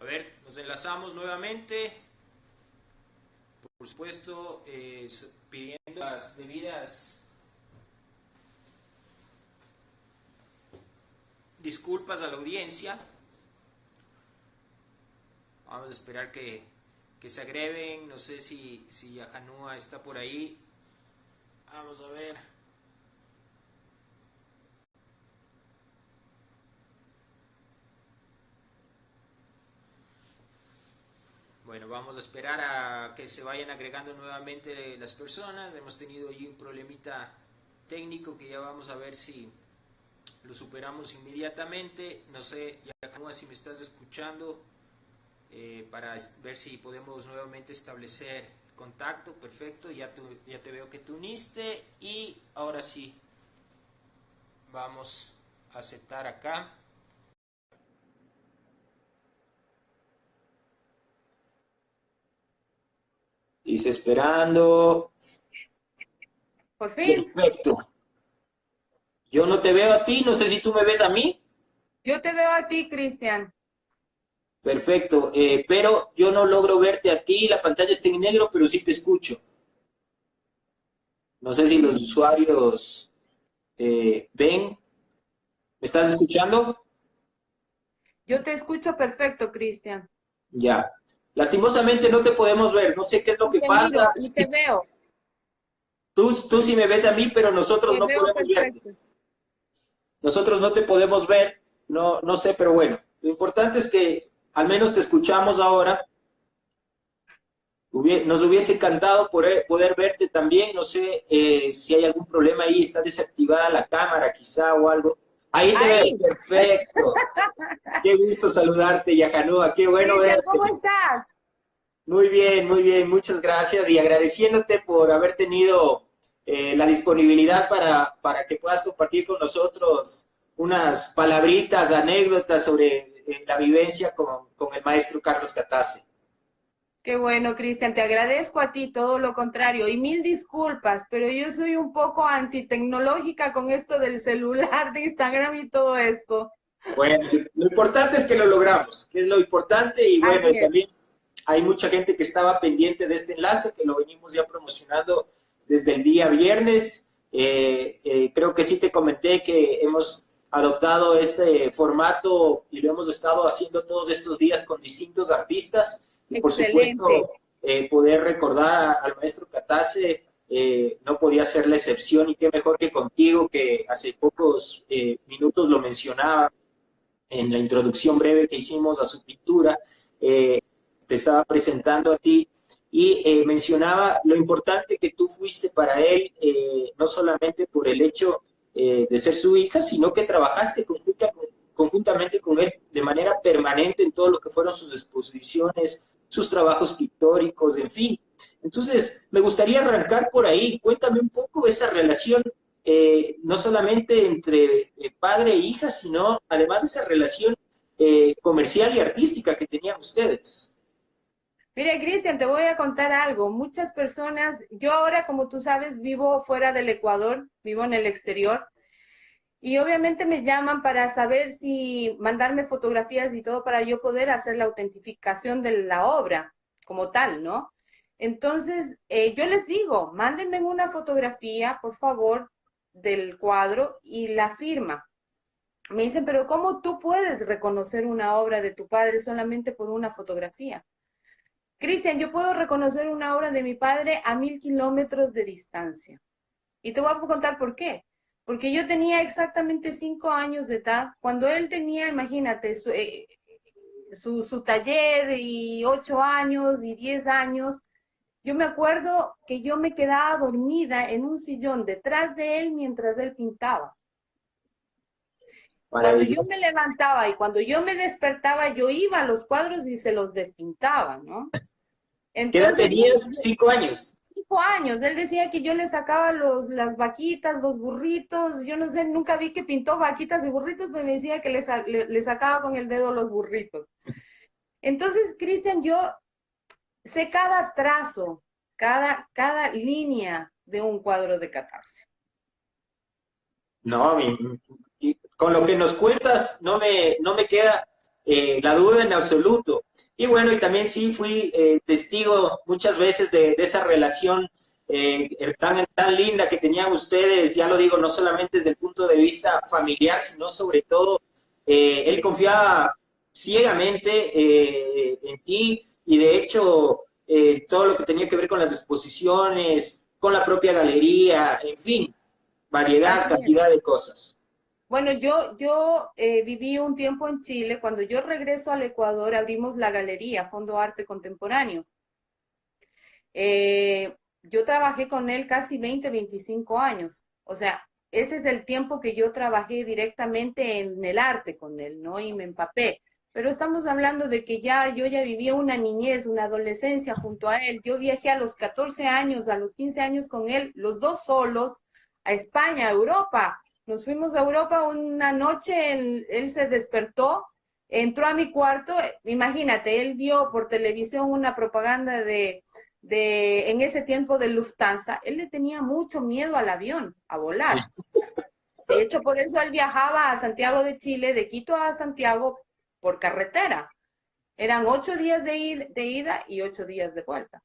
A ver, nos enlazamos nuevamente. Por supuesto, pidiendo las debidas disculpas a la audiencia. Vamos a esperar que se agreven. No sé si Yajanúa está por ahí. Vamos a ver. Bueno, vamos a esperar a que se vayan agregando nuevamente las personas. Hemos tenido ahí un problemita técnico que ya vamos a ver si lo superamos inmediatamente. No sé, Yajanúa, si me estás escuchando, para ver si podemos nuevamente establecer contacto. Perfecto, ya te veo que te uniste y ahora sí, vamos a aceptar acá. Dice esperando. Por fin. Perfecto. Yo no te veo a ti, no sé si tú me ves a mí. Yo te veo a ti, Cristian. Perfecto, pero yo no logro verte a ti, la pantalla está en negro, pero sí te escucho. No sé si los usuarios ven. ¿Me estás escuchando? Yo te escucho perfecto, Cristian. Ya. Lastimosamente no te podemos ver, no sé qué es lo Y que te pasa. miro y te veo. Tú sí me ves a mí, pero nosotros Te no veo podemos verte. perfecto. Nosotros no te podemos ver, no sé, pero bueno. Lo importante es que al menos te escuchamos ahora. Nos hubiese encantado poder verte también. No sé si hay algún problema ahí, está desactivada la cámara quizá o algo. Ahí te veo, Ahí. perfecto. Qué gusto saludarte, Yajanúa, qué bueno Cristian, verte. ¿cómo estás? Muy bien, muchas gracias y agradeciéndote por haber tenido la disponibilidad para que puedas compartir con nosotros unas palabritas, anécdotas sobre la vivencia con el maestro Carlos Catase. Qué bueno, Cristian, te agradezco a ti, todo lo contrario. Y mil disculpas, pero yo soy un poco antitecnológica con esto del celular, de Instagram y todo esto. Bueno, lo importante es que lo logramos, que es lo importante y bueno, Así y es. también hay mucha gente que estaba pendiente de este enlace, que lo venimos ya promocionando desde el día viernes. Creo que sí te comenté que hemos adoptado este formato y lo hemos estado haciendo todos estos días con distintos artistas y por Excelente. supuesto poder recordar al maestro Catase no podía ser la excepción y qué mejor que contigo que hace pocos minutos lo mencionaba en la introducción breve que hicimos a su pintura, te estaba presentando a ti y mencionaba lo importante que tú fuiste para él, no solamente por el hecho de ser su hija, sino que trabajaste conjuntamente con él de manera permanente en todo lo que fueron sus exposiciones, sus trabajos pictóricos, en fin. Entonces, me gustaría arrancar por ahí. Cuéntame un poco esa relación no solamente entre padre e hija, sino además de esa relación comercial y artística que tenían ustedes. Mira, Cristian, te voy a contar algo. Muchas personas, yo ahora, como tú sabes, vivo fuera del Ecuador, vivo en el exterior, y obviamente me llaman para saber si mandarme fotografías y todo para yo poder hacer la autentificación de la obra como tal, ¿no? Entonces, yo les digo, mándenme una fotografía, por favor, del cuadro y la firma. Me dicen, pero ¿cómo tú puedes reconocer una obra de tu padre solamente por una fotografía? Cristian, yo puedo reconocer una obra de mi padre a 1000 kilómetros de distancia. Y te voy a contar por qué. Porque yo tenía exactamente 5 años de edad, cuando él tenía, imagínate, su taller y 8 años y 10 años. Yo me acuerdo que yo me quedaba dormida en un sillón detrás de él mientras él pintaba. Cuando yo me Maravilloso. levantaba y cuando yo me despertaba, yo iba a los cuadros y se los despintaba, ¿no? ¿Qué edad Entonces, tenías? 5 años. 5 años. Él decía que yo le sacaba las vaquitas, los burritos. Yo no sé, nunca vi que pintó vaquitas y burritos, pero me decía que le sacaba con el dedo los burritos. Entonces, Cristian, yo sé cada trazo, cada línea de un cuadro de Catase. No, con lo que nos cuentas no me queda la duda en absoluto. Y bueno, y también sí fui testigo muchas veces de esa relación tan linda que tenían ustedes, ya lo digo, no solamente desde el punto de vista familiar, sino sobre todo, él confiaba ciegamente en ti y de hecho todo lo que tenía que ver con las exposiciones, con la propia galería, en fin, variedad, Así es. cantidad de cosas. Bueno, yo viví un tiempo en Chile. Cuando yo regreso al Ecuador, abrimos la galería Fondo Arte Contemporáneo. Yo trabajé con él casi 20, 25 años. O sea, ese es el tiempo que yo trabajé directamente en el arte con él, ¿no? Y me empapé. Pero estamos hablando de que yo ya vivía una niñez, una adolescencia junto a él. Yo viajé a los 14 años, a los 15 años con él, los dos solos, a España, a Europa. Nos fuimos a Europa una noche, él se despertó, entró a mi cuarto, imagínate, él vio por televisión una propaganda en ese tiempo de Lufthansa. Él le tenía mucho miedo al avión, a volar. De hecho, por eso él viajaba a Santiago de Chile, de Quito a Santiago, por carretera. Eran 8 días de ida y 8 días de vuelta.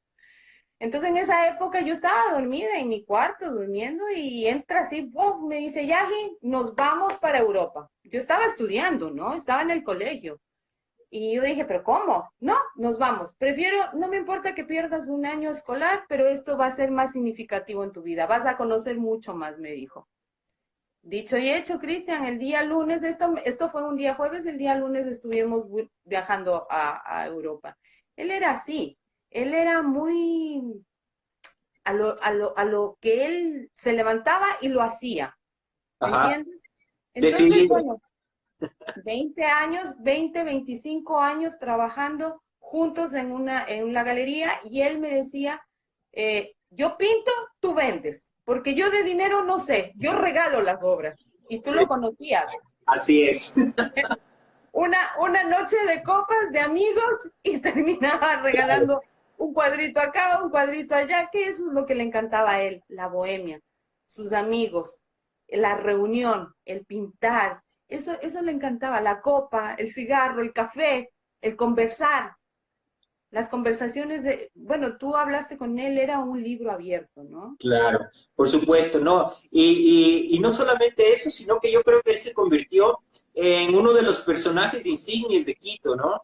Entonces, en esa época yo estaba dormida en mi cuarto, durmiendo, y entra así, ¡pum! Me dice, Yaji, nos vamos para Europa. Yo estaba estudiando, ¿no? Estaba en el colegio. Y yo dije, ¿pero cómo? No, nos vamos. Prefiero, no me importa que pierdas un año escolar, pero esto va a ser más significativo en tu vida. Vas a conocer mucho más, me dijo. Dicho y hecho, Cristian, el día lunes, esto fue un día jueves, el día lunes estuvimos viajando a Europa. Él era así, él era muy a lo que él se levantaba y lo hacía, ¿me Ajá, entiendes? Entonces, decidido. bueno, 20 años, 20, 25 años trabajando juntos en una galería, y él me decía, yo pinto, tú vendes, porque yo de dinero no sé, yo regalo las obras. Y tú Sí, lo conocías. así es. Una noche de copas de amigos y terminaba regalando un cuadrito acá, un cuadrito allá, que eso es lo que le encantaba a él, la bohemia, sus amigos, la reunión, el pintar. Eso le encantaba, la copa, el cigarro, el café, el conversar, las conversaciones bueno, tú hablaste con él, era un libro abierto, ¿no? Claro, por supuesto, ¿no? Y no solamente eso, sino que yo creo que él se convirtió en uno de los personajes insignes de Quito, ¿no?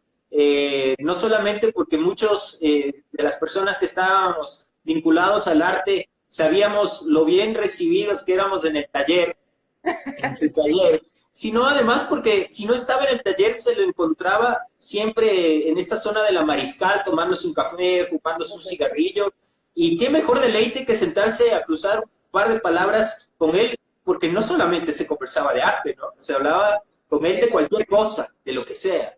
No solamente porque muchos de las personas que estábamos vinculados al arte sabíamos lo bien recibidos que éramos en el taller, en su Sí, taller, sino además porque si no estaba en el taller se lo encontraba siempre en esta zona de la Mariscal tomándose un café, fumándose un cigarrillo, y qué mejor deleite que sentarse a cruzar un par de palabras con él, porque no solamente se conversaba de arte, ¿no? Se hablaba con él de eso cualquier cosa, de lo que sea.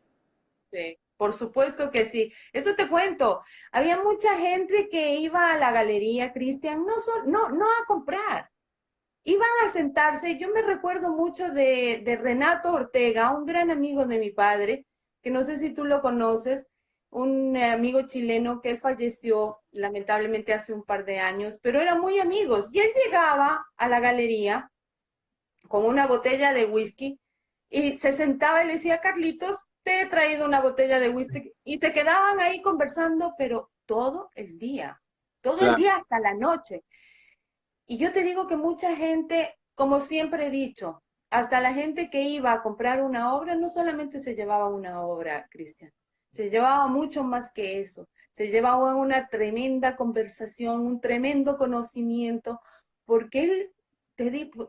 sí, por supuesto que sí. Eso te cuento. Había mucha gente que iba a la galería, Cristian, no a comprar. Iban a sentarse. Yo me recuerdo mucho de Renato Ortega, un gran amigo de mi padre, que no sé si tú lo conoces, un amigo chileno que él falleció lamentablemente hace un par de años, pero eran muy amigos. Y él llegaba a la galería con una botella de whisky y se sentaba y le decía, Carlitos, te he traído una botella de whisky, y se quedaban ahí conversando, pero todo el Claro. día hasta la noche. Y yo te digo que mucha gente, como siempre he dicho, hasta la gente que iba a comprar una obra, no solamente se llevaba una obra, Cristian, se llevaba mucho más que eso. Se llevaba una tremenda conversación, un tremendo conocimiento, porque él,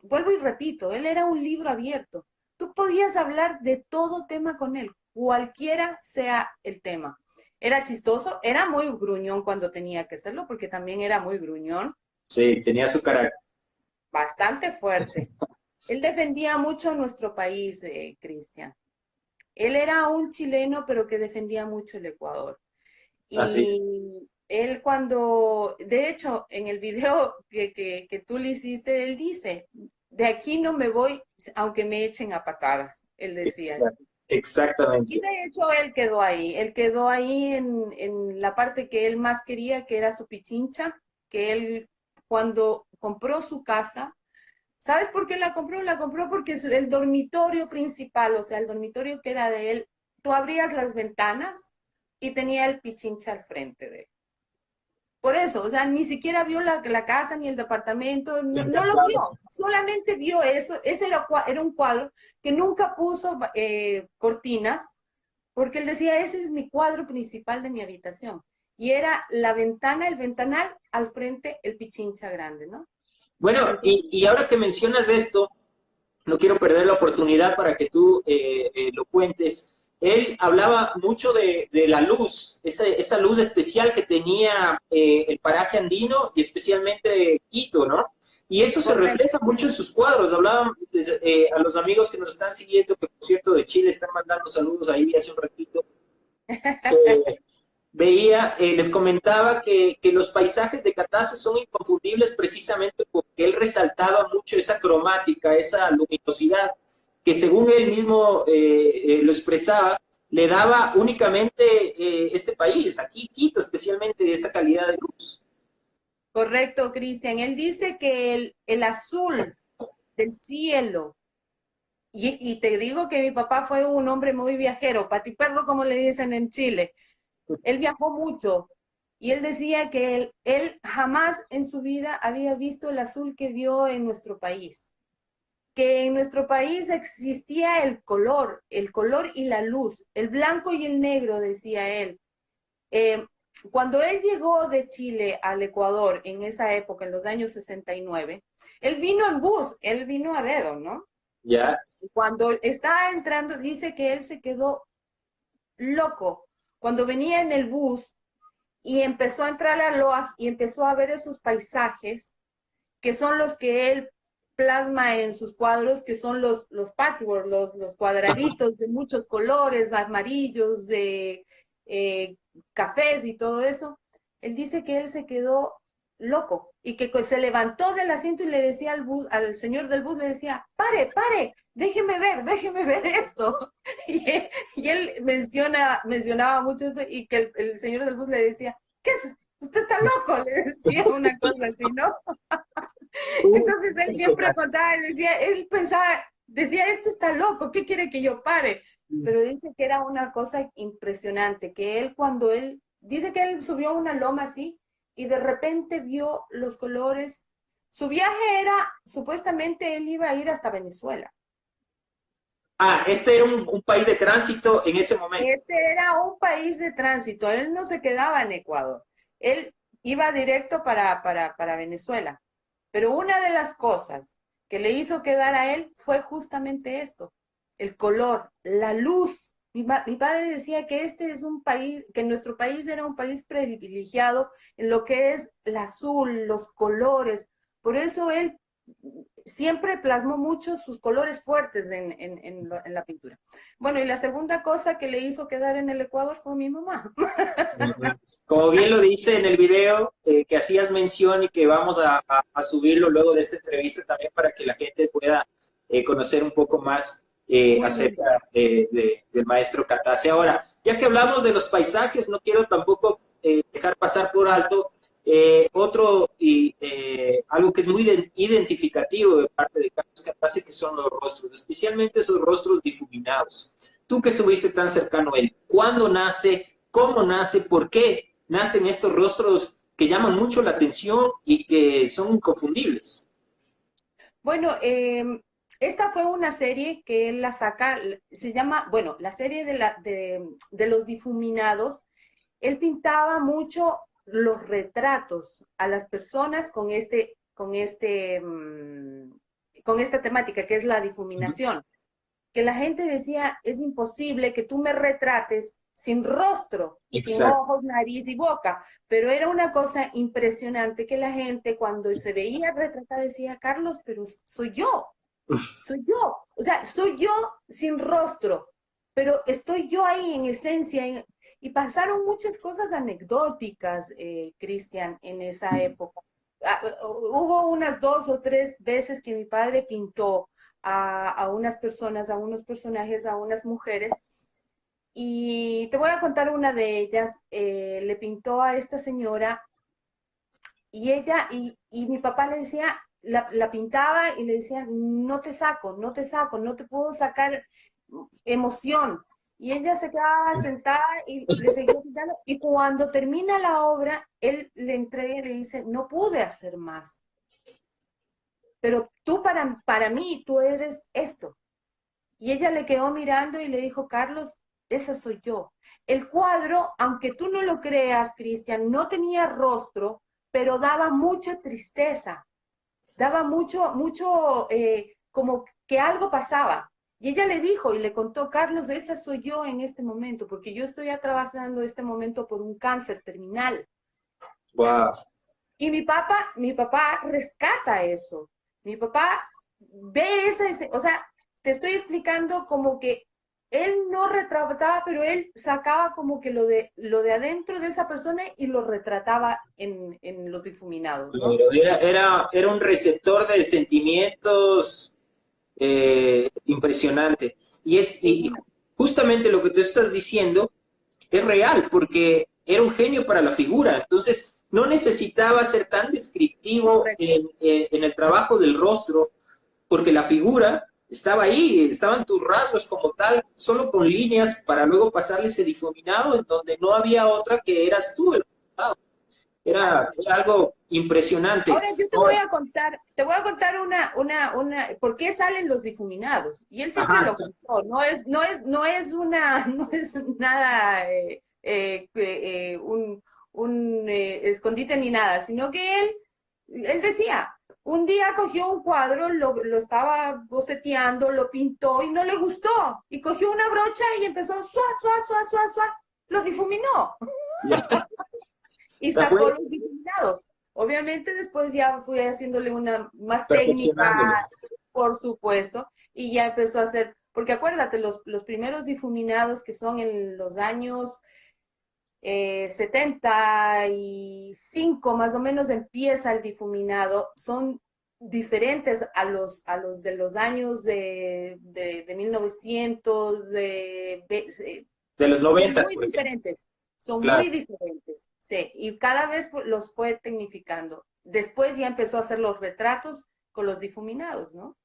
vuelvo y repito, él era un libro abierto. Tú podías hablar de todo tema con él, cualquiera sea el tema. Era chistoso, era muy gruñón cuando tenía que serlo, porque también era muy gruñón, Sí, tenía su carácter. bastante fuerte. Él defendía mucho nuestro país, Cristian. Él era un chileno, pero que defendía mucho el Ecuador. Así. Y él de hecho, en el video que tú le hiciste, él dice, de aquí no me voy aunque me echen a patadas, él decía. Y Exactamente. de hecho él quedó ahí en la parte que él más quería, que era su pichincha, que él cuando compró su casa, ¿sabes por qué la compró? La compró porque es el dormitorio principal, o sea, el dormitorio que era de él, tú abrías las ventanas y tenía el Pichincha al frente de él. Por eso, o sea, ni siquiera vio la casa ni el departamento, no lo vio, solamente vio eso. Ese era un cuadro que nunca puso cortinas, porque él decía, ese es mi cuadro principal de mi habitación. Y era la ventana, el ventanal, al frente el Pichincha grande, ¿no? Bueno, Entonces, y ahora que mencionas esto, no quiero perder la oportunidad para que tú lo cuentes. Él hablaba mucho de la luz, esa luz especial que tenía el paraje andino y especialmente Quito, ¿no? Y eso se correcto. refleja mucho en sus cuadros. Hablaban a los amigos que nos están siguiendo, que por cierto de Chile están mandando saludos ahí hace un ratito. Eh, les comentaba que los paisajes de Catase son inconfundibles precisamente porque él resaltaba mucho esa cromática, esa luminosidad, que según él mismo lo expresaba, le daba únicamente este país, aquí Quito especialmente, esa calidad de luz. Correcto, Cristian. Él dice que el azul del cielo, y te digo que mi papá fue un hombre muy viajero, patiperro como le dicen en Chile. Él viajó mucho y él decía que él jamás en su vida había visto el azul que vio en nuestro país. Que en nuestro país existía el color y la luz, el blanco y el negro, decía él. Eh, Cuando él llegó de Chile al Ecuador en esa época, en los años 69, él vino en bus, él vino a dedo, ¿no? Ya. Cuando estaba entrando, dice que él se quedó loco. Cuando venía en el bus y empezó a entrar a la LOAG y empezó a ver esos paisajes, que son los que él plasma en sus cuadros, que son los patchwork, los cuadraditos de muchos colores, amarillos, cafés y todo eso. Él dice que él se quedó loco y que se levantó del asiento y le decía al señor del bus, le decía, pare, pare, déjeme ver esto. Y él mencionaba mucho esto y que el señor del bus le decía, ¿qué es? Usted está loco, le decía una cosa así, ¿no? Entonces él siempre contaba y decía, él pensaba, decía, este está loco, ¿qué quiere que yo pare? Pero dice que era una cosa impresionante, que él cuando él, dice que él subió una loma así y de repente vio los colores. Su viaje era, supuestamente él iba a ir hasta Venezuela. Ah, este era un país de tránsito en ese momento. Este era un país de tránsito, él no se quedaba en Ecuador, él iba directo para Venezuela. Pero una de las cosas que le hizo quedar a él fue justamente esto, el color, la luz. Mi padre decía que este es un país, que nuestro país era un país privilegiado en lo que es el azul, los colores. Por eso él siempre plasmó mucho sus colores fuertes en la pintura. Bueno, y la segunda cosa que le hizo quedar en el Ecuador fue mi mamá. Como bien lo dice en el video que hacías mención y que vamos a subirlo luego de esta entrevista también para que la gente pueda conocer un poco más acerca del maestro Catase. Ahora, ya que hablamos de los paisajes, no quiero tampoco dejar pasar por alto algo que es muy identificativo de parte de Carlos Catase, que son los rostros, especialmente esos rostros difuminados. Tú que estuviste tan cercano a él, ¿cuándo nace? ¿Cómo nace? ¿Por qué nacen estos rostros que llaman mucho la atención y que son inconfundibles? Bueno, esta fue una serie que él la saca, se llama, bueno, la serie de los difuminados. Él pintaba mucho los retratos a las personas con esta temática que es la difuminación. Que la gente decía, es imposible que tú me retrates sin rostro, sin Exacto. ojos, nariz y boca, pero era una cosa impresionante que la gente cuando se veía retratada decía, Carlos, pero soy yo, o sea, soy yo sin rostro, pero estoy yo ahí en esencia, y pasaron muchas cosas anecdóticas, Cristian, en esa época. Hubo unas 2 o 3 veces que mi padre pintó a unas personas, a unos personajes, a unas mujeres. Y te voy a contar una de ellas. Le pintó a esta señora y y mi papá le decía, la pintaba y le decía, no te saco, no te puedo sacar emoción. Y ella se quedaba sentada y le seguía pintando. Y cuando termina la obra, él le entrega y le dice, no pude hacer más, pero tú para mí, tú eres esto. Y ella le quedó mirando y le dijo, Carlos, esa soy yo. El cuadro, aunque tú no lo creas, Cristian, no tenía rostro, pero daba mucha tristeza, daba como que algo pasaba. Y ella le dijo y le contó, Carlos, esa soy yo en este momento, porque yo estoy atravesando este momento por un cáncer terminal. Wow. Y mi papá rescata eso. Mi papá ve o sea, te estoy explicando como que él no retrataba, pero él sacaba como que lo de adentro de esa persona y lo retrataba en los difuminados, ¿no? Claro, era un receptor de sentimientos impresionante. Y justamente lo que tú estás diciendo es real, porque era un genio para la figura. Entonces, no necesitaba ser tan descriptivo Correcto. en el trabajo del rostro, porque la figura estaba ahí, estaban tus rasgos como tal, solo con líneas para luego pasarle ese difuminado en donde no había otra que eras tú. Así. Era algo impresionante. Ahora yo te voy a contar ¿por qué salen los difuminados? Y él siempre Ajá, lo contó, no es nada, un escondite ni nada, sino que él decía, un día cogió un cuadro, lo estaba boceteando, lo pintó y no le gustó, y cogió una brocha y empezó, suá, lo difuminó ya. y O sea, fue sacó los difuminados. Obviamente después ya fui haciéndole una más técnica, perfeccionándolo. por supuesto, y ya empezó a hacer, porque acuérdate, los primeros difuminados que son en los años 75 más o menos empieza el difuminado, son diferentes a los de los años de 1900, De los son 90, muy por ejemplo. diferentes, son muy Claro. diferentes, sí, y cada vez los fue tecnificando. Después ya empezó a hacer los retratos con los difuminados, ¿no?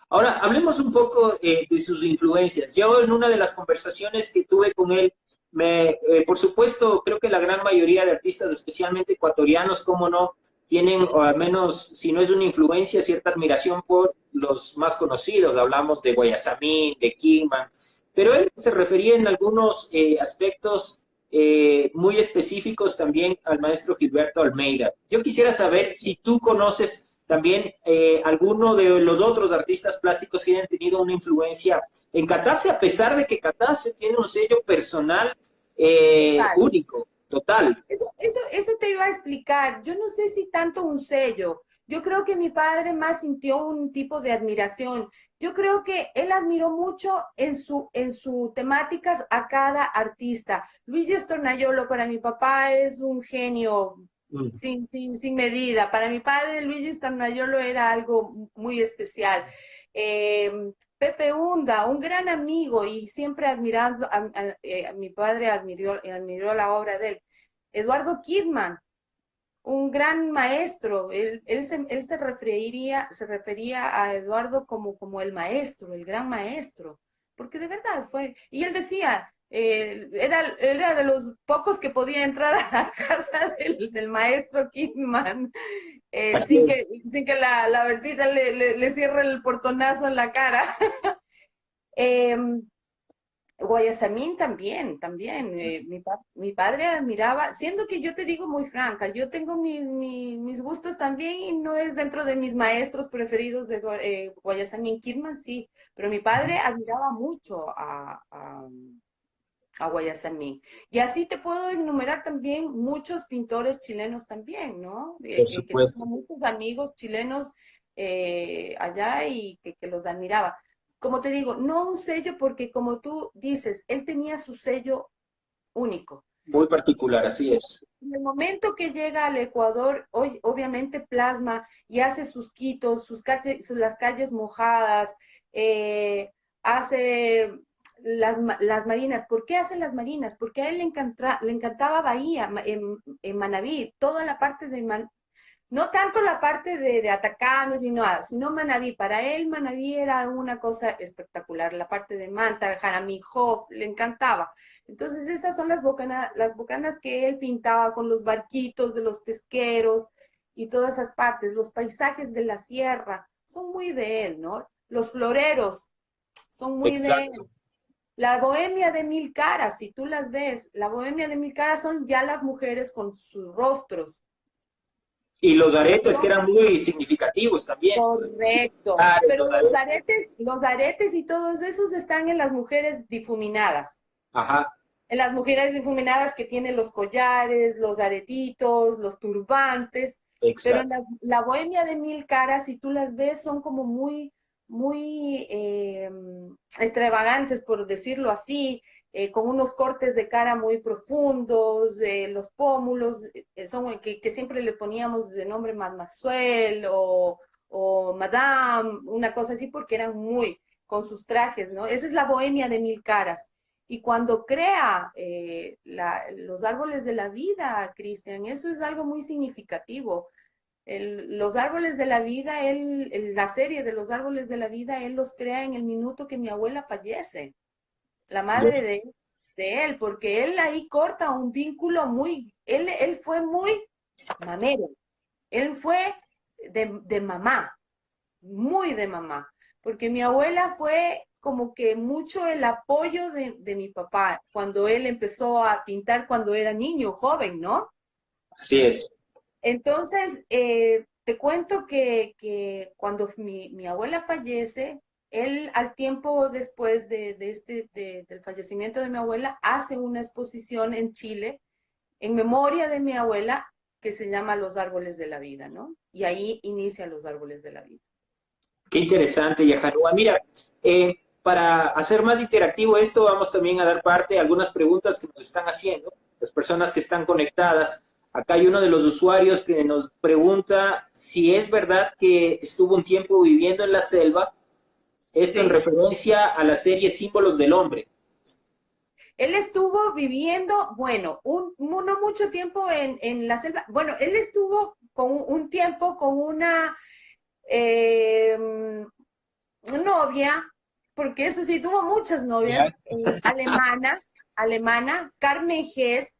Ahora, hablemos un poco de sus influencias. Yo en una de las conversaciones que tuve con él, por supuesto, creo que la gran mayoría de artistas, especialmente ecuatorianos, como no, tienen, o al menos, si no es una influencia, cierta admiración por los más conocidos. Hablamos de Guayasamín, de Kingman, pero él se refería en algunos aspectos muy específicos también al maestro Gilberto Almeida. Yo quisiera saber si tú conoces también alguno de los otros artistas plásticos que hayan tenido una influencia en Catase, a pesar de que Catase tiene un sello personal único, total. Eso te iba a explicar. Yo no sé si tanto un sello. Yo creo que mi padre más sintió un tipo de admiración. Yo creo que él admiró mucho en su temáticas a cada artista. Luigi Stornaiolo para mi papá es un genio Mm. sin medida. Para mi padre, Luigi Stornaiolo era algo muy especial. Eh, Pepe Unda, un gran amigo y siempre admirando, a mi padre admiró la obra de él. Eduardo Kidman, un gran maestro, él se refería a Eduardo como el maestro, el gran maestro, porque de verdad fue, y él decía, era de los pocos que podía entrar a la casa del maestro Kidman Así es. sin que la Bertita le cierre el portonazo en la cara. Eh, Guayasamín también. Mi padre admiraba, siendo que yo te digo muy franca, yo tengo mis gustos también y no es dentro de mis maestros preferidos de Guayasamín. Kidman sí, pero mi padre admiraba mucho a Guayasamín. Y así te puedo enumerar también muchos pintores chilenos también, ¿no? Por Que tengo supuesto. muchos amigos chilenos allá y que los admiraba. Como te digo, no un sello porque como tú dices, él tenía su sello único. Muy particular, así es. En el momento que llega al Ecuador, hoy obviamente plasma y hace sus quitos, las calles mojadas, hace las marinas. ¿Por qué hace las marinas? Porque a él le encantaba Bahía, en Manabí, toda la parte No tanto la parte de atacarnos ni nada, sino Manabí. Para él, Manabí era una cosa espectacular. La parte de Manta, Jaramí, Jof, le encantaba. Entonces, esas son las bocanas que él pintaba con los barquitos de los pesqueros y todas esas partes. Los paisajes de la sierra son muy de él, ¿no? Los floreros son muy de él. Exacto. La bohemia de mil caras, si tú las ves, la bohemia de mil caras son ya las mujeres con sus rostros. Y los aretes que Son eran muy significativos también. correcto. Pero los aretes y todos esos están en las mujeres difuminadas. Ajá, En las mujeres difuminadas que tienen los collares, los aretitos, los turbantes. Pero exacto. la bohemia de mil caras, si tú las ves, son como muy extravagantes, por decirlo así, con unos cortes de cara muy profundos, los pómulos, son que siempre le poníamos de nombre Mademoiselle o Madame, una cosa así, porque eran muy con sus trajes, ¿no? Esa es la bohemia de mil caras. Y cuando crea los árboles de la vida, Cristian, eso es algo muy significativo. Los árboles de la vida, la serie de los árboles de la vida, él los crea en el minuto que mi abuela fallece, la madre de él, porque él ahí corta un vínculo él fue muy mamero, él fue de mamá, muy de mamá, porque mi abuela fue como que mucho el apoyo de mi papá cuando él empezó a pintar cuando era niño, joven, ¿no? Así es. Entonces, te cuento que cuando mi abuela fallece, él al tiempo después del fallecimiento de mi abuela, hace una exposición en Chile en memoria de mi abuela que se llama Los Árboles de la Vida, ¿no? Y ahí inicia Los Árboles de la Vida. Qué interesante, Yajanua. Mira, para hacer más interactivo esto, vamos también a dar parte a algunas preguntas que nos están haciendo las personas que están conectadas. Acá hay uno de los usuarios que nos pregunta si es verdad que estuvo un tiempo viviendo en la selva, esto en Sí. referencia a la serie Símbolos del Hombre. Él estuvo viviendo, bueno, no mucho tiempo en la selva. Bueno, él estuvo con un tiempo con una novia, porque eso sí, tuvo muchas novias, Ya. alemana, Carmen Gess,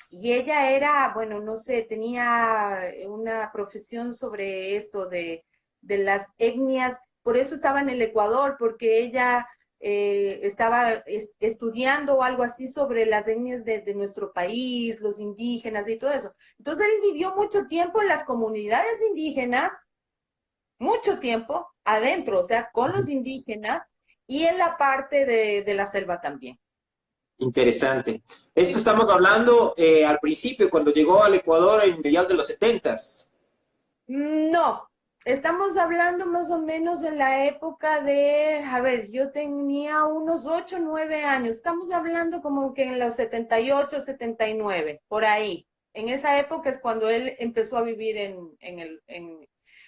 y ella era, bueno, no sé, tenía una profesión sobre esto de las etnias, por eso estaba en el Ecuador, porque ella estaba estudiando o algo así sobre las etnias de nuestro país, los indígenas y todo eso. Entonces él vivió mucho tiempo en las comunidades indígenas, mucho tiempo adentro, o sea, con los indígenas y en la parte de la selva también. Interesante. Esto Sí. estamos hablando al principio, cuando llegó al Ecuador en mediados de los 70s. No, estamos hablando más o menos en la época de, a ver, yo tenía unos 8, 9 años, estamos hablando como que en los 78, 79, por ahí. En esa época es cuando él empezó a vivir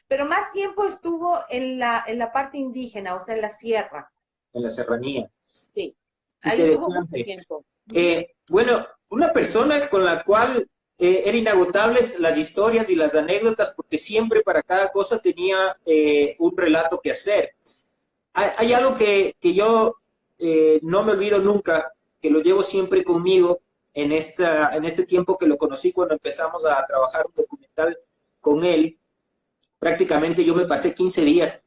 pero más tiempo estuvo en la parte indígena, o sea, en la sierra. En la serranía. Sí. Ahí estuvo mucho Interesante. tiempo. Ujú. Bueno, una persona con la cual era inagotables las historias y las anécdotas, porque siempre para cada cosa tenía un relato que hacer. Hay algo que yo no me olvido nunca, que lo llevo siempre conmigo en este tiempo que lo conocí cuando empezamos a trabajar un documental con él. Prácticamente yo me pasé 15 días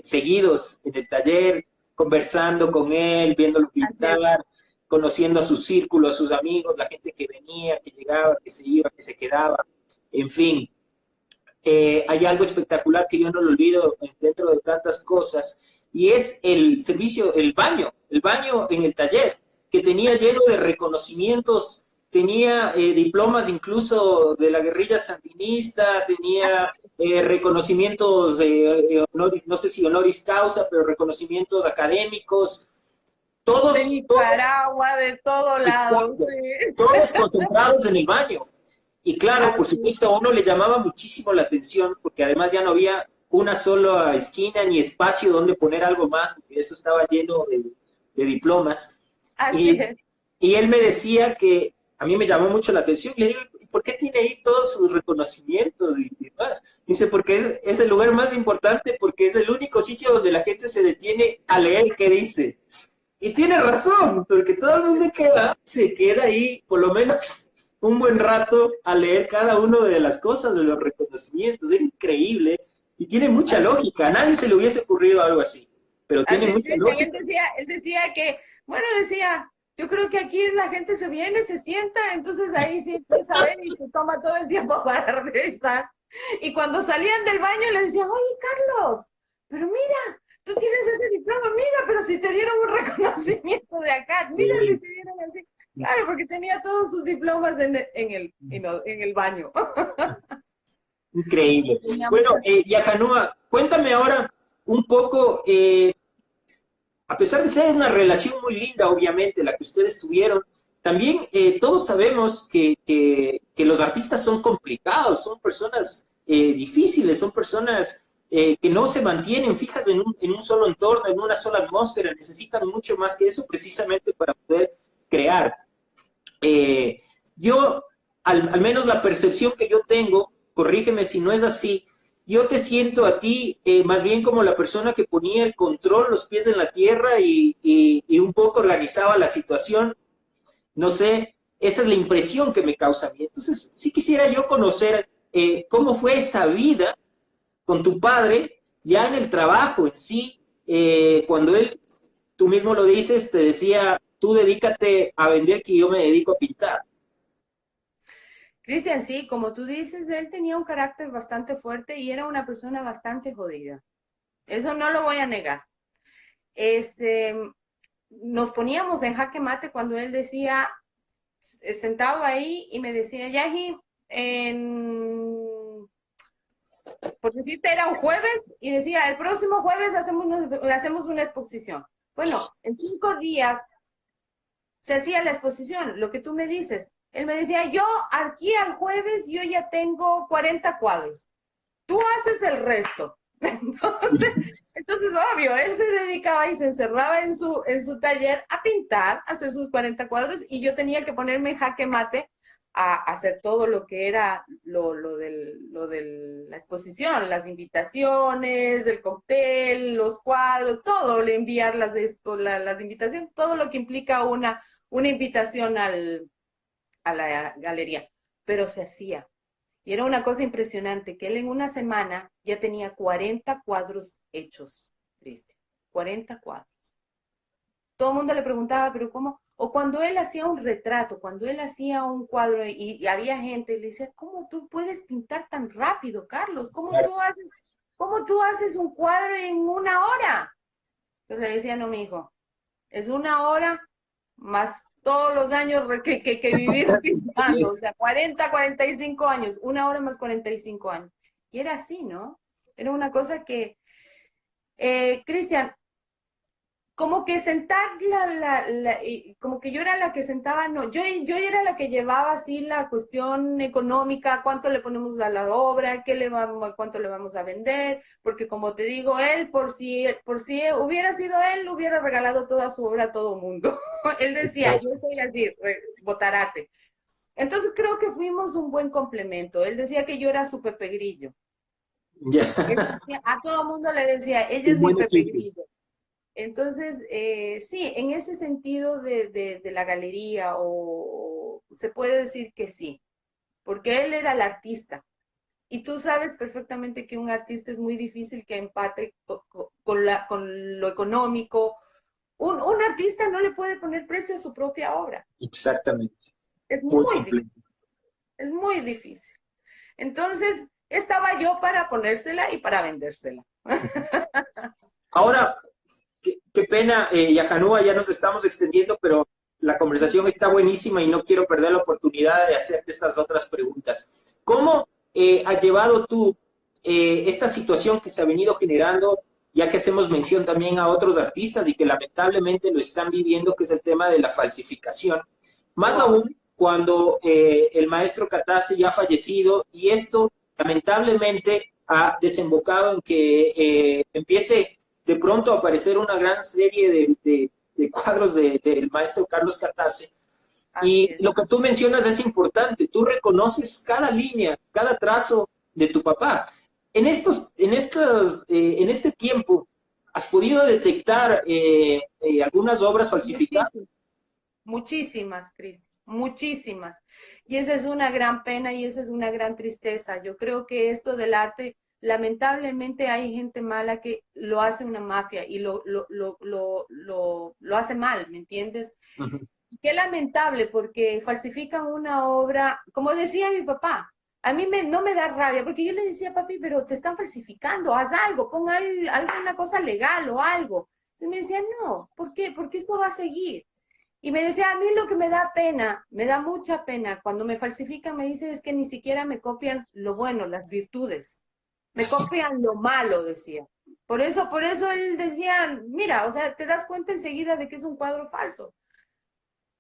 seguidos en el taller, conversando con él, viéndolo Así es. pintar, conociendo a su círculo, a sus amigos, la gente que venía, que llegaba, que se iba, que se quedaba, en fin. Hay algo espectacular que yo no lo olvido dentro de tantas cosas, y es el servicio, el baño en el taller, que tenía lleno de reconocimientos, tenía diplomas incluso de la guerrilla sandinista, tenía reconocimientos, no sé si honoris causa, pero reconocimientos académicos, De todos, Nicaragua, de todo lado, exacto, sí. todos concentrados en el baño. Y claro, por Así supuesto, a uno le llamaba muchísimo la atención, porque además ya no había una sola esquina ni espacio donde poner algo más, porque eso estaba lleno de diplomas. así Y, es. y él me decía que a mí me llamó mucho la atención. Le digo, ¿por qué tiene ahí todos sus reconocimientos y demás? Dice, porque es el lugar más importante, porque es el único sitio donde la gente se detiene a leer qué dice. Y tiene razón, porque todo el mundo se queda ahí por lo menos un buen rato a leer cada una de las cosas, de los reconocimientos. Es increíble y tiene mucha lógica. A nadie se le hubiese ocurrido algo así, pero tiene mucha lógica. Él decía que, bueno, decía, yo creo que aquí la gente se viene, se sienta, entonces ahí sí empieza a ver y se toma todo el tiempo para revisar. Y cuando salían del baño le decían, oye, Carlos, pero mira, tú tienes ese diploma, mira, pero si te dieron un reconocimiento de acá, mira si te dieron así. Claro, porque tenía todos sus diplomas en el baño. Increíble. Bueno, Yajanúa, cuéntame ahora un poco, a pesar de ser una relación muy linda, obviamente, la que ustedes tuvieron, también todos sabemos que los artistas son complicados, son personas difíciles, son personas que no se mantienen fijas en un solo entorno, en una sola atmósfera, necesitan mucho más que eso precisamente para poder crear. Yo, al menos la percepción que yo tengo, corrígeme si no es así, yo te siento a ti más bien como la persona que ponía el control, los pies en la tierra y un poco organizaba la situación. No sé, esa es la impresión que me causa a mí. Entonces, sí quisiera yo conocer cómo fue esa vida con tu padre, ya en el trabajo en sí, cuando él, tú mismo lo dices, te decía, tú dedícate a vender que yo me dedico a pintar. Cristian, sí, como tú dices, él tenía un carácter bastante fuerte y era una persona bastante jodida. Eso no lo voy a negar. Nos poníamos en jaque mate cuando él decía, sentado ahí y me decía, Yaji, por decirte, era un jueves y decía, el próximo jueves hacemos una exposición. Bueno, en 5 días se hacía la exposición, lo que tú me dices. Él me decía, yo aquí al jueves yo ya tengo 40 cuadros. Tú haces el resto. Entonces, obvio, él se dedicaba y se encerraba en su taller a pintar, a hacer sus 40 cuadros y yo tenía que ponerme en jaque mate a hacer todo lo que era lo de la exposición, las invitaciones, el cóctel, los cuadros, todo, le enviar las invitaciones, todo lo que implica una invitación a la galería, pero se hacía. Y era una cosa impresionante, que él en una semana ya tenía 40 cuadros hechos, Cristian, 40 cuadros. Todo el mundo le preguntaba, pero ¿cómo? O cuando él hacía un retrato, cuando él hacía un cuadro y había gente, y le decía, ¿cómo tú puedes pintar tan rápido, Carlos? ¿Cómo tú haces un cuadro en 1 hora? Entonces le decía, no, mi hijo, es 1 hora más todos los años que viví pintando, o sea, 40, 45 años, 1 hora más 45 años. Y era así, ¿no? Era una cosa que, Cristian, como que sentar como que yo era la que sentaba, no, yo era la que llevaba así la cuestión económica, cuánto le ponemos a la obra, cuánto le vamos a vender, porque como te digo, él, por si hubiera sido él, hubiera regalado toda su obra a todo mundo. Él decía, yo soy así, botarate. Entonces creo que fuimos un buen complemento. Él decía que yo era su Pepe Grillo. Yeah. A todo mundo le decía, ella es mi Pepe Grillo. Entonces, sí, en ese sentido de la galería, o se puede decir que sí, porque él era el artista. Y tú sabes perfectamente que un artista es muy difícil que empate con lo económico. Un artista no le puede poner precio a su propia obra. Exactamente. Es muy difícil. Es muy difícil. Entonces, estaba yo para ponérsela y para vendérsela. Ahora, qué pena, Yajanúa, ya nos estamos extendiendo, pero la conversación está buenísima y no quiero perder la oportunidad de hacerte estas otras preguntas. ¿Cómo has llevado tú esta situación que se ha venido generando, ya que hacemos mención también a otros artistas y que lamentablemente lo están viviendo, que es el tema de la falsificación? Más aún cuando el maestro Katase ya ha fallecido y esto lamentablemente ha desembocado en que empiece de pronto a aparecer una gran serie de cuadros del maestro Carlos Katase, Así Y es. lo que tú mencionas es importante. Tú reconoces cada línea, cada trazo de tu papá. En este tiempo, ¿has podido detectar algunas obras falsificadas? Muchísimas, muchísimas, Cris, muchísimas. Y esa es una gran pena y esa es una gran tristeza. Yo creo que esto del arte, lamentablemente hay gente mala que lo hace una mafia y lo hace mal, ¿me entiendes? Ujú. Qué lamentable porque falsifican una obra, como decía mi papá, a mí no me da rabia porque yo le decía, papi, pero te están falsificando, haz algo, pon alguna cosa legal o algo. Y me decía, no, ¿por qué? Porque esto va a seguir. Y me decía, a mí lo que me da pena, me da mucha pena, cuando me falsifican, me dice, es que ni siquiera me copian lo bueno, las virtudes, me copian lo malo, decía. Por eso él decía, mira, o sea, te das cuenta enseguida de que es un cuadro falso.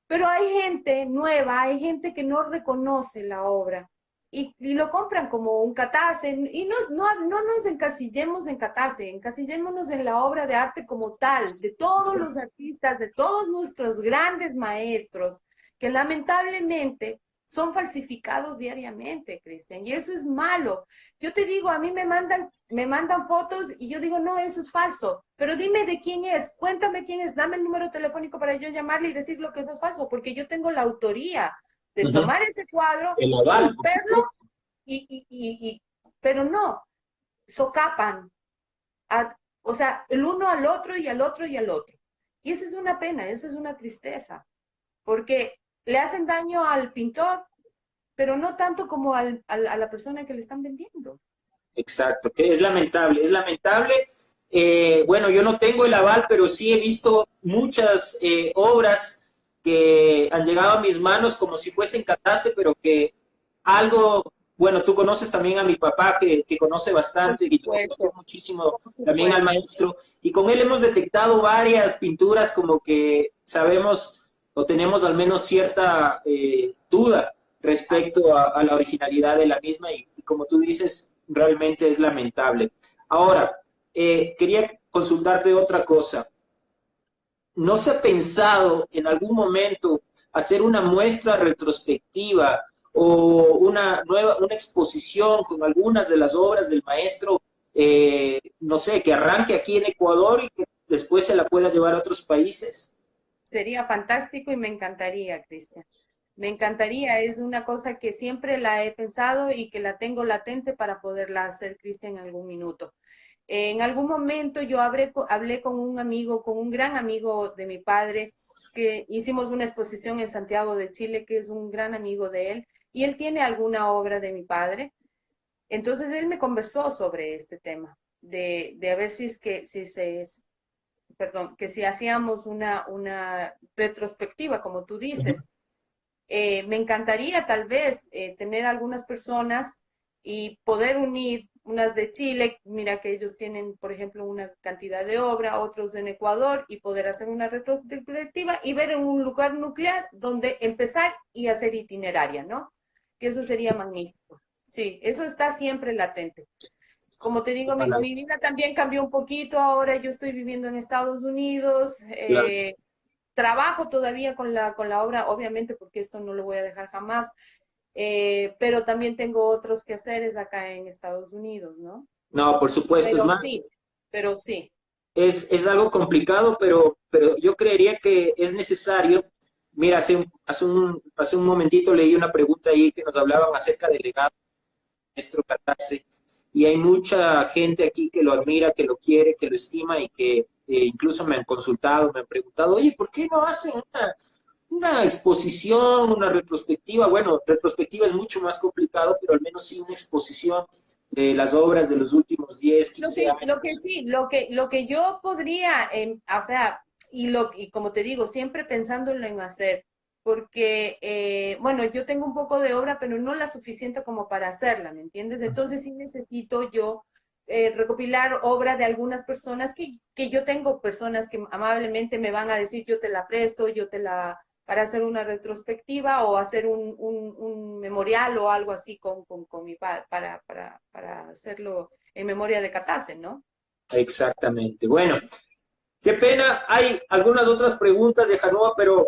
Pero hay gente nueva, hay gente que no reconoce la obra y lo compran como un catase. Y no nos encasillemos en catase, encasillémonos en la obra de arte como tal, de todos los artistas, de todos nuestros grandes maestros, que lamentablemente son falsificados diariamente, Cristian, y eso es malo. Yo te digo, a mí me mandan fotos y yo digo, no, eso es falso, pero dime de quién es, cuéntame quién es, dame el número telefónico para yo llamarle y decir lo que eso es falso, porque yo tengo la autoría de Ujú. tomar ese cuadro, El aval, por romperlo, supuesto. pero no, socapan, o sea, el uno al otro y al otro y al otro. Y esa es una pena, esa es una tristeza, porque le hacen daño al pintor, pero no tanto como a la persona que le están vendiendo. Exacto, que es lamentable, es lamentable. Bueno, yo no tengo el aval, pero sí he visto muchas obras que han llegado a mis manos como si fuesen catase, pero que algo, bueno, tú conoces también a mi papá que conoce Por bastante y lo conoce supuesto, muchísimo por también al supuesto. maestro, y con él hemos detectado varias pinturas como que sabemos o tenemos al menos cierta duda Así. respecto a la originalidad de la misma y como tú dices, realmente es lamentable. Ahora, quería consultarte otra cosa. ¿No se ha pensado en algún momento hacer una muestra retrospectiva o una exposición con algunas de las obras del maestro, no sé, que arranque aquí en Ecuador y que después se la pueda llevar a otros países? Sería fantástico y me encantaría, Cristian. Me encantaría, es una cosa que siempre la he pensado y que la tengo latente para poderla hacer, Cristian, en algún minuto. En algún momento yo hablé con un amigo, con un gran amigo de mi padre, que hicimos una exposición en Santiago de Chile, que es un gran amigo de él, y él tiene alguna obra de mi padre. Entonces él me conversó sobre este tema, de a ver si es que, si se, perdón, que si hacíamos una retrospectiva, como tú dices, me encantaría tal vez tener algunas personas y poder unir unas de Chile, mira que ellos tienen, por ejemplo, una cantidad de obra, otros en Ecuador, y poder hacer una retrospectiva y ver en un lugar nuclear donde empezar y hacer itineraria, ¿no? Que eso sería magnífico. Sí, eso está siempre latente. Como te digo, Ojalá. mi vida también cambió un poquito. Ahora yo estoy viviendo en Estados Unidos. Claro. Trabajo todavía con con la obra, obviamente, porque esto no lo voy a dejar jamás. Pero también tengo otros quehaceres acá en Estados Unidos, ¿no? No, por supuesto, es Pero más, sí, pero sí. es algo complicado, pero yo creería que es necesario. Mira, hace un momentito leí una pregunta ahí que nos hablaban acerca del legado de nuestro Catase, y hay mucha gente aquí que lo admira, que lo quiere, que lo estima y que incluso me han consultado, me han preguntado, oye, ¿por qué no hacen una exposición, una retrospectiva? Bueno, retrospectiva es mucho más complicado, pero al menos sí una exposición de las obras de los últimos 10, 15 Lo que años. sí, lo que yo podría, o sea, y como te digo, siempre pensándolo en hacer, porque, bueno, yo tengo un poco de obra, pero no la suficiente como para hacerla, ¿me entiendes? Entonces sí necesito yo recopilar obra de algunas personas que yo tengo personas que amablemente me van a decir, yo te la presto, yo te la, para hacer una retrospectiva o hacer un memorial o algo así con mi padre, para hacerlo en memoria de Catase, ¿no? Exactamente. Bueno, qué pena. Hay algunas otras preguntas de Janoa, pero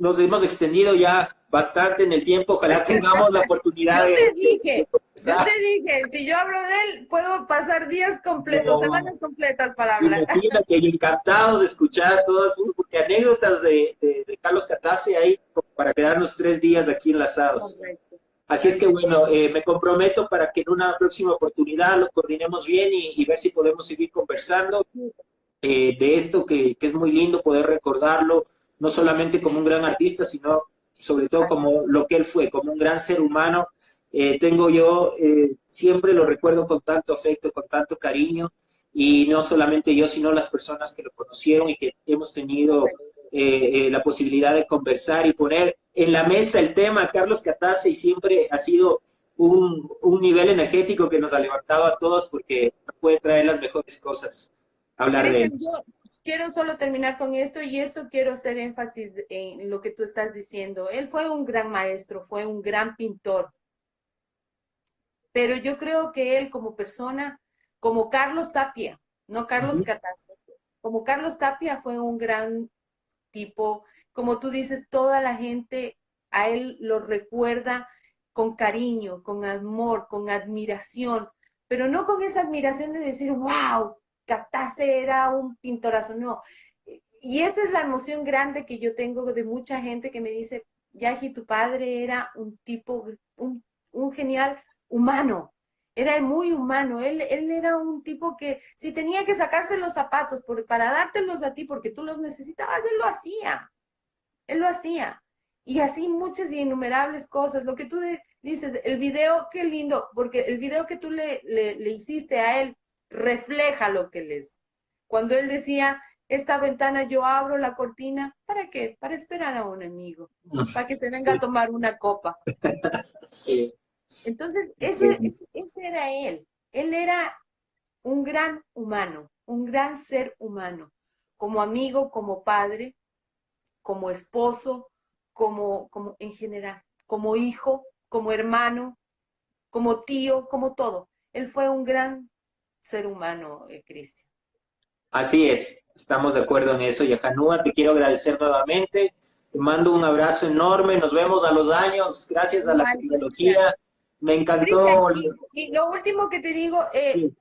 nos hemos extendido ya bastante en el tiempo. Ojalá tengamos la oportunidad yo de yo te dije, si yo hablo de él, puedo pasar días completos, semanas completas para hablar. Imagínate, y encantados de escuchar todo, porque anécdotas de Carlos Catase hay como para quedarnos 3 días aquí enlazados. Correcto. Así es que bueno, me comprometo para que en una próxima oportunidad lo coordinemos bien y ver si podemos seguir conversando de esto que es muy lindo poder recordarlo, no solamente como un gran artista, sino sobre todo como lo que él fue, como un gran ser humano. Siempre lo recuerdo con tanto afecto, con tanto cariño, y no solamente yo, sino las personas que lo conocieron y que hemos tenido la posibilidad de conversar y poner en la mesa el tema. Carlos Catase, y siempre ha sido un nivel energético que nos ha levantado a todos, porque puede traer las mejores cosas hablar de él. Yo quiero solo terminar con esto, y esto quiero hacer énfasis en lo que tú estás diciendo. Él fue un gran maestro, fue un gran pintor, pero yo creo que él como persona, como Carlos Tapia, no Carlos Catase, como Carlos Tapia fue un gran tipo, como tú dices, toda la gente a él lo recuerda con cariño, con amor, con admiración, pero no con esa admiración de decir, wow, Catase era un pintorazo, no. Y esa es la emoción grande que yo tengo de mucha gente que me dice, Yaji, tu padre era un tipo, un genial humano, era muy humano, él era un tipo que si tenía que sacarse los zapatos para dártelos a ti porque tú los necesitabas, él lo hacía. Y así muchas y innumerables cosas. Lo que tú dices, el video, qué lindo, porque el video que tú le hiciste a él refleja lo que él es. Cuando él decía, esta ventana yo abro la cortina, ¿para qué? Para esperar a un amigo, para que se venga a tomar una copa. Sí. Entonces, ese era él. Él era un gran humano, un gran ser humano, como amigo, como padre, como esposo, como en general, como hijo, como hermano, como tío, como todo. Él fue un gran ser humano, Cristian. Así es, estamos de acuerdo en eso. Yajanúa, te quiero agradecer nuevamente. Te mando un abrazo enorme. Nos vemos a los años. Gracias a la tecnología. Me encantó. Cristian, y lo último que te digo, Sí.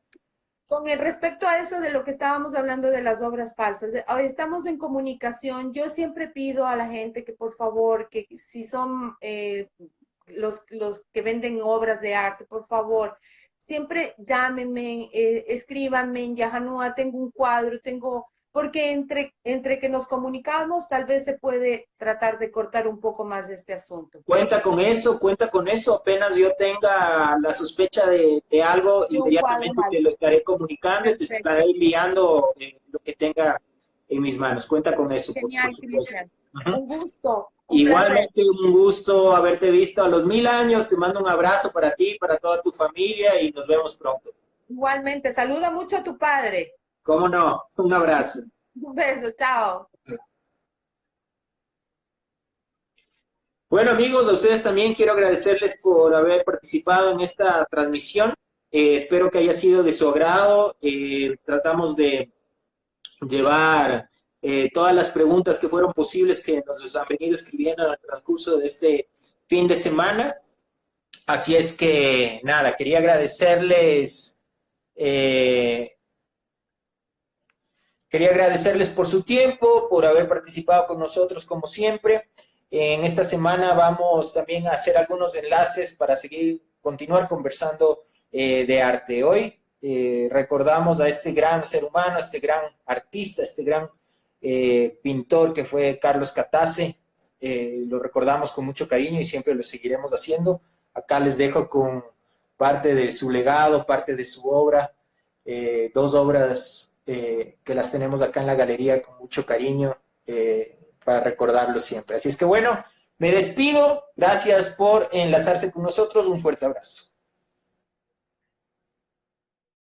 con el respecto a eso de lo que estábamos hablando de las obras falsas, hoy estamos en comunicación. Yo siempre pido a la gente que por favor, que si son los que venden obras de arte, por favor, siempre llámenme, escríbanme en Yajanúa, tengo un cuadro, porque entre que nos comunicamos, tal vez se puede tratar de cortar un poco más de este asunto. Cuenta con eso. Apenas yo tenga la sospecha de algo, inmediatamente te lo estaré comunicando. Perfecto. Y te estaré enviando lo que tenga en mis manos. Cuenta con eso. Genial, Cristian. Un gusto. Igualmente, placer. Un gusto haberte visto a los 1000 años. Te mando un abrazo para ti, para toda tu familia, y nos vemos pronto. Igualmente, saluda mucho a tu padre. ¿Cómo no? Un abrazo. Un beso, chao. Bueno, amigos, a ustedes también quiero agradecerles por haber participado en esta transmisión. Espero que haya sido de su agrado. Tratamos de llevar todas las preguntas que fueron posibles, que nos han venido escribiendo en el transcurso de este fin de semana. Así es que, nada, quería agradecerles por su tiempo, por haber participado con nosotros como siempre. En esta semana vamos también a hacer algunos enlaces para continuar conversando de arte. Hoy recordamos a este gran ser humano, a este gran artista, a este gran pintor que fue Carlos Catase. Lo recordamos con mucho cariño y siempre lo seguiremos haciendo. Acá les dejo con parte de su legado, parte de su obra, 2 obras que las tenemos acá en la galería con mucho cariño para recordarlo siempre. Así es que bueno, me despido. Gracias por enlazarse con nosotros. Un fuerte abrazo.